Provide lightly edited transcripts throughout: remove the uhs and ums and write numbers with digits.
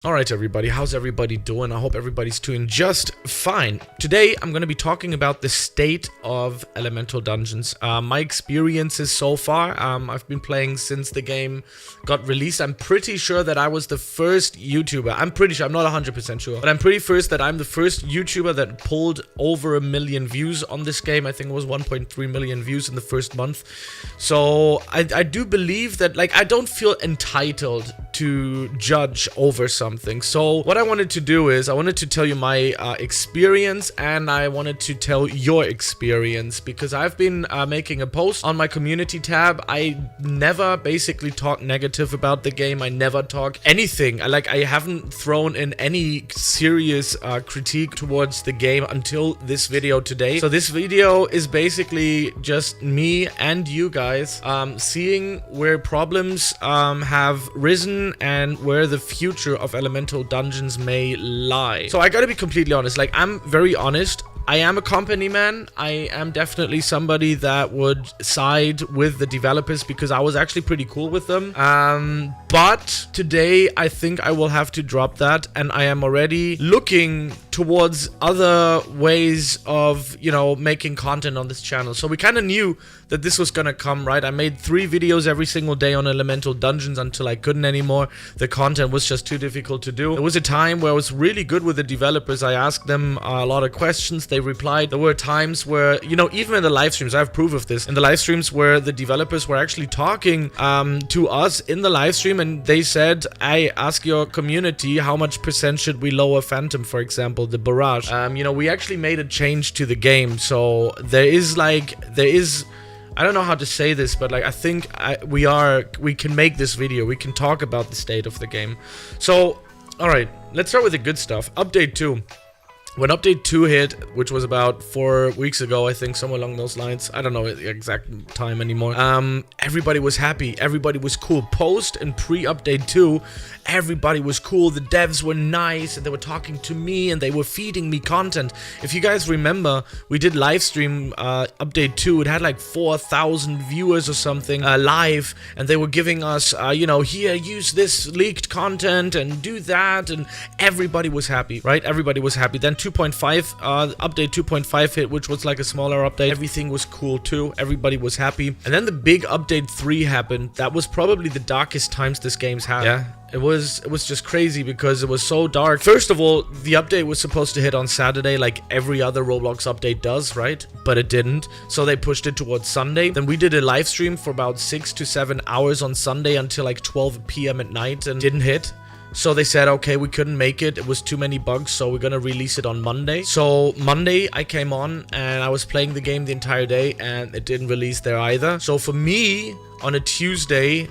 Alright everybody, how's everybody doing? I hope everybody's doing just fine. Today I'm going to be talking about the state of Elemental Dungeons. My experiences so far, I've been playing since the game got released. I'm pretty sure that I was the first YouTuber, I'm not 100% sure, but I'm pretty first that I'm the first YouTuber that pulled over 1 million views on this game. I think it was 1.3 million views in the first month. So I do believe that, like, I don't feel entitled to judge over something. So what I wanted to do is I wanted to tell you my experience, and I wanted to tell your experience, because I've been making a post on my community tab. I never basically talk negative about the game. I never talk anything. I haven't thrown in any serious critique towards the game until this video today. So this video is basically just me and you guys seeing where problems have risen and where the future of Elemental Dungeons may lie. So I gotta be completely honest, like, I'm very honest. I am a company man. I am definitely somebody that would side with the developers because I was actually pretty cool with them. But today I think I will have to drop that, and I am already looking towards other ways of, you know, making content on this channel. So we kind of knew that this was gonna come, right? I made 3 videos every single day on Elemental Dungeons until I couldn't anymore. The content was just too difficult to do. There was a time where I was really good with the developers. I asked them a lot of questions. They replied. There were times where, you know, even in the live streams, I have proof of this, in the live streams where the developers were actually talking to us in the live stream, and they said, I ask your community how much % should we lower Phantom, for example, the barrage. You know, we actually made a change to the game, so there is I don't know how to say this, but like, I think we can make this video. We can talk about the state of the game. So, alright, let's start with the good stuff. Update 2. When Update 2 hit, which was about 4 weeks ago, I think, somewhere along those lines. I don't know the exact time anymore. Everybody was happy. Everybody was cool. Post and pre-Update 2, everybody was cool. The devs were nice, and they were talking to me, and they were feeding me content. If you guys remember, we did live stream Update 2. It had like 4,000 viewers or something live, and they were giving us, you know, here, use this leaked content and do that, and everybody was happy, right? Everybody was happy. Then 2.5, update 2.5 hit, which was like a smaller update. Everything was cool too. Everybody was happy. And then the big update 3 happened. That was probably the darkest times this game's had. Yeah. It was just crazy because it was so dark. First of all, the update was supposed to hit on Saturday like every other Roblox update does, right? But it didn't. So they pushed it towards Sunday. Then we did a live stream for about 6 to 7 hours on Sunday until like 12 p.m. at night, and didn't hit. So they said, okay, we couldn't make it. It was too many bugs, so we're gonna release it on Monday. So Monday, I came on, and I was playing the game the entire day, and it didn't release there either. So for me, on a Tuesday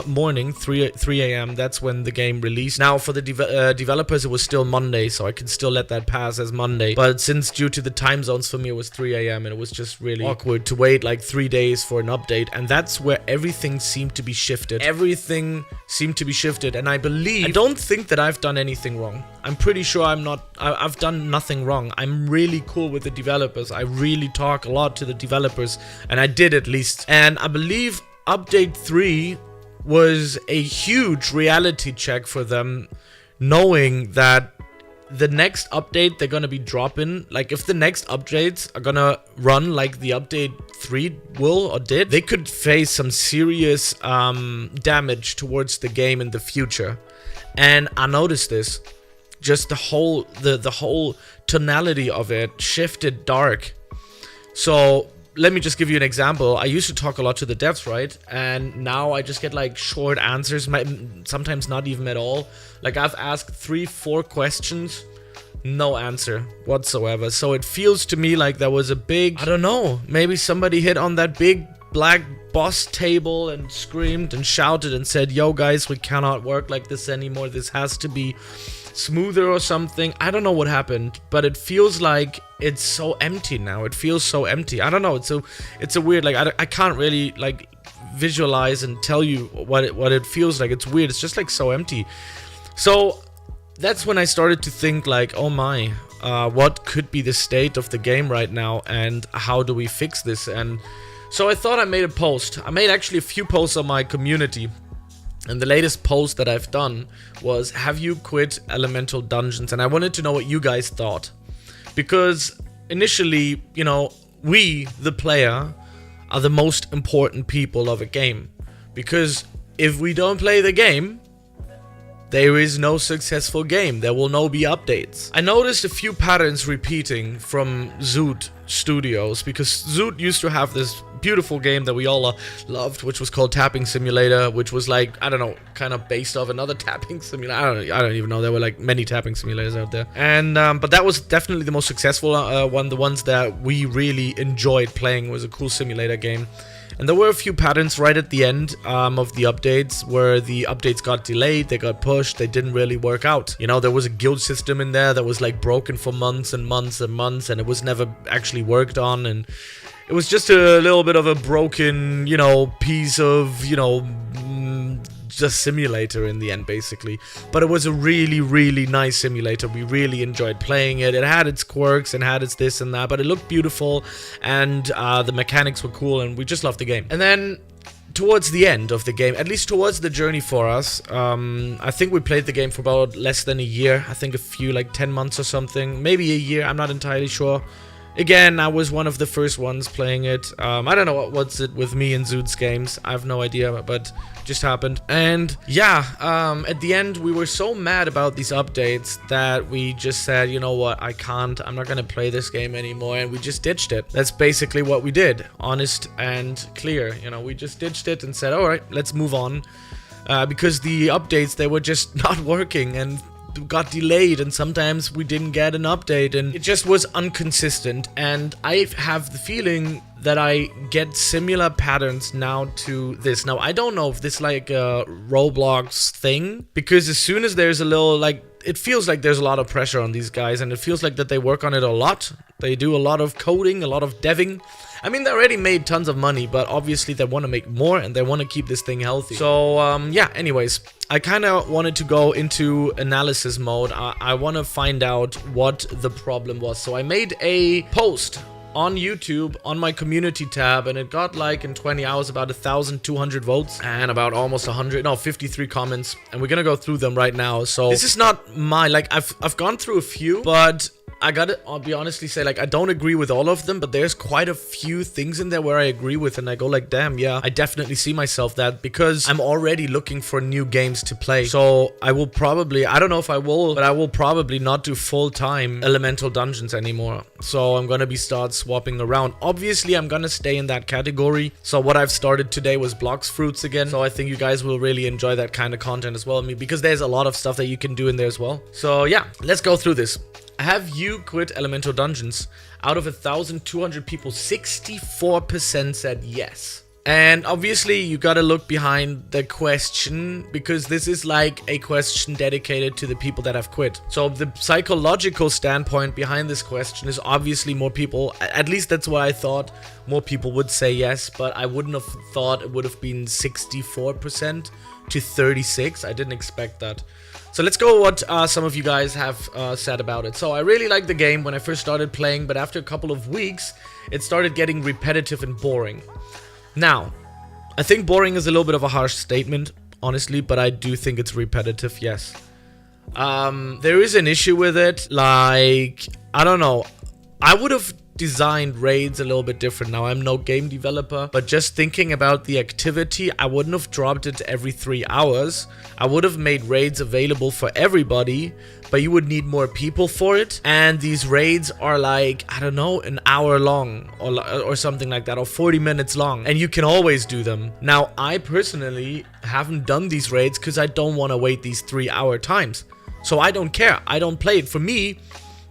morning, 3 a.m., that's when the game released. Now, for the developers, it was still Monday, so I can still let that pass as Monday. But since due to the time zones, for me, it was 3 a.m., and it was just really awkward to wait like 3 days for an update. And that's where everything seemed to be shifted. Everything seemed to be shifted, and I don't think that I've done anything wrong. I'm pretty sure I've done nothing wrong. I'm really cool with the developers. I really talk a lot to the developers, and I did at least. And I believe Update 3 was a huge reality check for them, knowing that the next update they're gonna be dropping, like, if the next updates are gonna run like the Update 3 will or did, they could face some serious damage towards the game in the future. And I noticed this. Just the whole tonality of it shifted dark. So let me just give you an example. I used to talk a lot to the devs, right? And now I just get like short answers, sometimes not even at all. Like, I've asked 3-4 questions, no answer whatsoever. So it feels to me like there was a big, I don't know, maybe somebody hit on that big black boss table and screamed and shouted and said, yo guys, we cannot work like this anymore. This has to be smoother or something. I don't know what happened, but it feels like it's so empty now. It feels so empty. I don't know. It's a weird, like, I can't really like visualize and tell you what it feels like. It's weird. It's just like so empty. So that's when I started to think like, oh my, what could be the state of the game right now, and how do we fix this? And so I thought I made a post. I made actually a few posts on my community And the latest post that I've done was, have you quit Elemental Dungeons? And I wanted to know what you guys thought. Because initially, you know, we, the player, are the most important people of a game. Because if we don't play the game, there is no successful game. There will no be updates. I noticed a few patterns repeating from Zoot Studios, because Zoot used to have this beautiful game that we all loved, which was called Tapping Simulator, which was like, I don't know, kind of based off another tapping simulator. I don't even know. There were like many tapping simulators out there. And but that was definitely the most successful one. The ones that we really enjoyed playing. Was a cool simulator game. And there were a few patterns right at the end of the updates where the updates got delayed, they got pushed, they didn't really work out. You know, there was a guild system in there that was like broken for months and months and months, and it was never actually worked on, and it was just a little bit of a broken, you know, piece of, you know, just simulator in the end, basically. But it was a really, really nice simulator. We really enjoyed playing it. It had its quirks and had its this and that, but it looked beautiful, and the mechanics were cool, and we just loved the game. And then towards the end of the game, at least towards the journey for us, I think we played the game for about less than a year. I think a few, like 10 months or something, maybe a year, I'm not entirely sure. Again, I was one of the first ones playing it. I don't know what's it with me and Zoot's games. I have no idea, but just happened. And yeah, at the end, we were so mad about these updates that we just said, you know what, I'm not gonna play this game anymore, and we just ditched it. That's basically what we did, honest and clear. You know, we just ditched it and said, all right, let's move on, because the updates, they were just not working, and got delayed, and sometimes we didn't get an update, and it just was inconsistent. And I have the feeling that I get similar patterns now to this. Now, I don't know if this is like a Roblox thing, because as soon as there's a little, like, it feels like there's a lot of pressure on these guys, and it feels like that they work on it a lot. They do a lot of coding, a lot of deving. I mean, they already made tons of money, but obviously they want to make more, and they want to keep this thing healthy. So, yeah, anyways, I kind of wanted to go into analysis mode. I want to find out what the problem was. So I made a post on YouTube on my community tab, and it got like in 20 hours about 1,200 votes and about almost 53 comments, and we're gonna go through them right now. So this is not my, like, I've gone through a few, but I'll be honestly say, like, I don't agree with all of them, but there's quite a few things in there where I agree with, and I go like, damn, yeah, I definitely see myself that, because I'm already looking for new games to play. So I will probably, I don't know if I will, but I will probably not do full-time Elemental Dungeons anymore. So I'm gonna start swapping around. Obviously, I'm gonna stay in that category. So what I've started today was Blocks Fruits again. So I think you guys will really enjoy that kind of content as well, because there's a lot of stuff that you can do in there as well. So yeah, let's go through this. Have you quit Elemental Dungeons? Out of 1,200 people, 64% said yes. And obviously, you gotta look behind the question, because this is like a question dedicated to the people that have quit. So the psychological standpoint behind this question is obviously more people, at least that's what I thought, more people would say yes, but I wouldn't have thought it would have been 64% to 36%. I didn't expect that. So let's go what some of you guys have said about it. So I really liked the game when I first started playing, but after a couple of weeks, it started getting repetitive and boring. Now, I think boring is a little bit of a harsh statement, honestly, but I do think it's repetitive, yes. There is an issue with it, like, I don't know. I would have designed raids a little bit different. Now, I'm no game developer, but just thinking about the activity, I wouldn't have dropped it every 3 hours. I would have made raids available for everybody, but you would need more people for it. And these raids are like, I don't know, an hour long or something like that, or 40 minutes long, and you can always do them. Now, I personally haven't done these raids because I don't want to wait these 3-hour times. So I don't care. I don't play it. For me,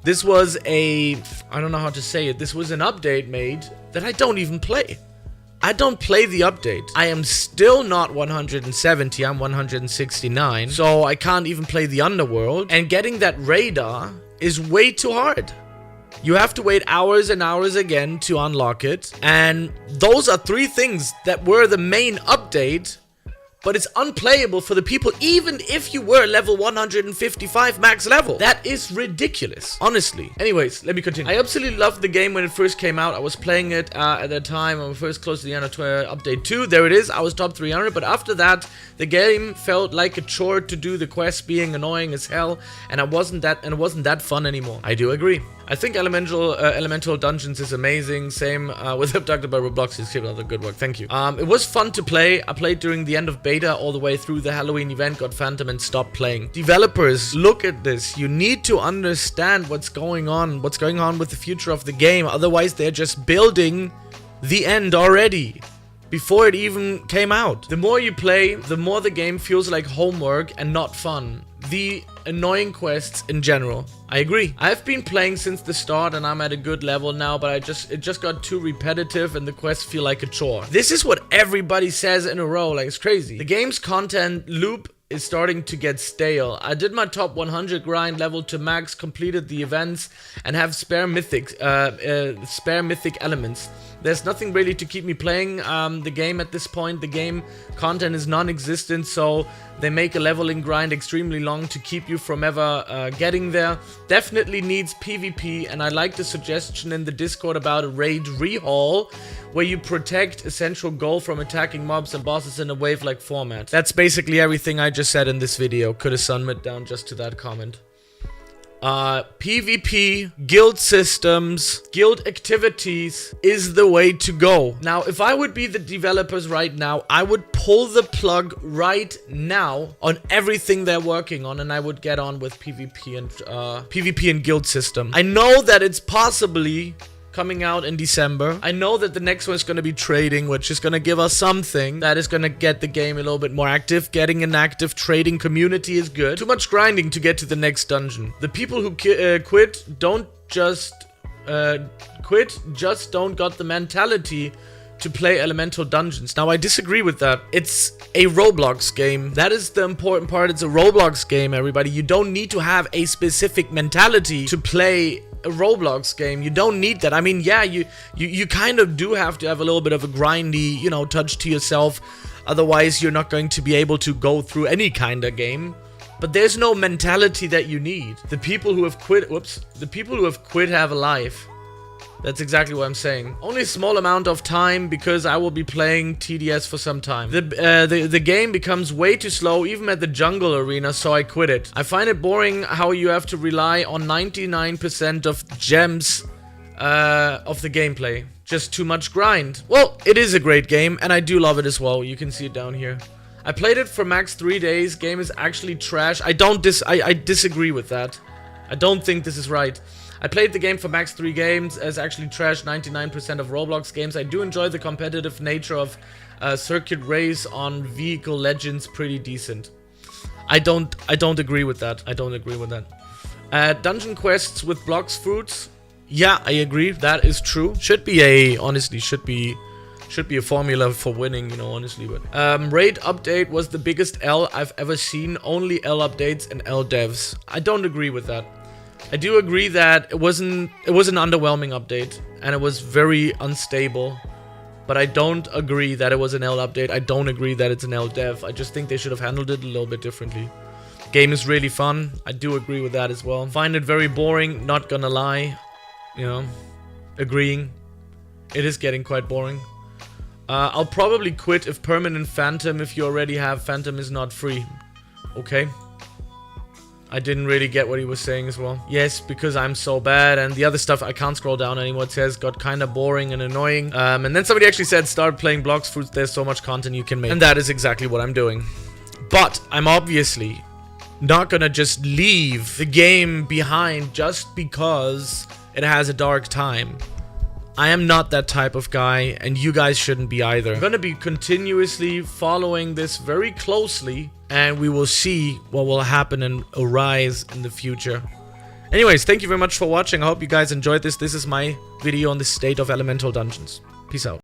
this was I don't know how to say it. This was an update made that I don't even play. I don't play the update. I am still not 170, I'm 169. So I can't even play the underworld. And getting that radar is way too hard. You have to wait hours and hours again to unlock it. And those are 3 things that were the main update, but it's unplayable for the people, even if you were level 155 max level. That is ridiculous, honestly. Anyways, let me continue. I absolutely loved the game when it first came out. I was playing it at that time. I was first close to the end of update 2. There it is. I was top 300, but after that, the game felt like a chore to do, the quests being annoying as hell, and it wasn't that fun anymore. I do agree. I think Elemental Dungeons is amazing. Same with Abducted by Roblox. He's keeping up the good work. Thank you. It was fun to play. I played during the end of beta all the way through the Halloween event, got Phantom, and stopped playing. Developers, look at this. You need to understand what's going on with the future of the game. Otherwise, they're just building the end already before it even came out. The more you play, the more the game feels like homework and not fun. The annoying quests in general. I agree. I've been playing since the start and I'm at a good level now, but it just got too repetitive and the quests feel like a chore. This is what everybody says in a row, like it's crazy. The game's content loop is starting to get stale. I did my top 100 grind, level to max, completed the events, and have spare mythic elements. There's nothing really to keep me playing the game at this point. The game content is non-existent, so they make a leveling grind extremely long to keep you from ever getting there. Definitely needs PvP, and I like the suggestion in the Discord about a raid rehaul, where you protect a central goal from attacking mobs and bosses in a wave-like format. That's basically everything I just said in this video. Could have summed it down just to that comment. PvP, guild systems, guild activities is the way to go. Now, if I would be the developers right now, I would pull the plug right now on everything they're working on, and I would get on with PvP and guild system. I know that it's possibly coming out in December. I know that the next one is going to be trading, which is going to give us something that is going to get the game a little bit more active. Getting an active trading community is good. Too much grinding to get to the next dungeon. The people who quit don't got the mentality to play Elemental Dungeons. Now, I disagree with that. It's a Roblox game. That is the important part. It's a Roblox game, everybody. You don't need to have a specific mentality to play a Roblox game. You don't need that. I mean, yeah, you kind of do have to have a little bit of a grindy, you know, touch to yourself. Otherwise, you're not going to be able to go through any kind of game. But there's no mentality that you need. The people who have quit, the people who have quit have a life. That's exactly what I'm saying. Only a small amount of time, because I will be playing TDS for some time. The game becomes way too slow, even at the jungle arena, so I quit it. I find it boring how you have to rely on 99% of gems of the gameplay. Just too much grind. Well, it is a great game, and I do love it as well. You can see it down here. I played it for max 3 days. Game is actually trash. I disagree with that. I don't think this is right. I played the game for max 3 games as actually trash 99% of Roblox games. I do enjoy the competitive nature of circuit race on Vehicle Legends, pretty decent. I don't agree with that. I don't agree with that. Dungeon quests with blocks fruits. Yeah, I agree. That is true. Should be a formula for winning, you know, honestly. But raid update was the biggest L I've ever seen. Only L updates and L devs. I don't agree with that. I do agree that it was an underwhelming update and it was very unstable, but I don't agree that it was an L update. I don't agree that it's an L dev. I just think they should have handled it a little bit differently. Game is really fun. I do agree with that as well. Find it very boring, not gonna lie. You know, agreeing. It is getting quite boring. I'll probably quit if permanent Phantom, if you already have Phantom, is not free. Okay. I didn't really get what he was saying as well. Yes, because I'm so bad, and the other stuff I can't scroll down anymore. It says got kind of boring and annoying. And then somebody actually said start playing blocks fruits. There's so much content you can make, and that is exactly what I'm doing. But I'm obviously not gonna just leave the game behind just because it has a dark time. I am not that type of guy, and you guys shouldn't be either. I'm gonna be continuously following this very closely, and we will see what will happen and arise in the future. Anyways, thank you very much for watching. I hope you guys enjoyed this. This is my video on the state of Elemental Dungeons. Peace out.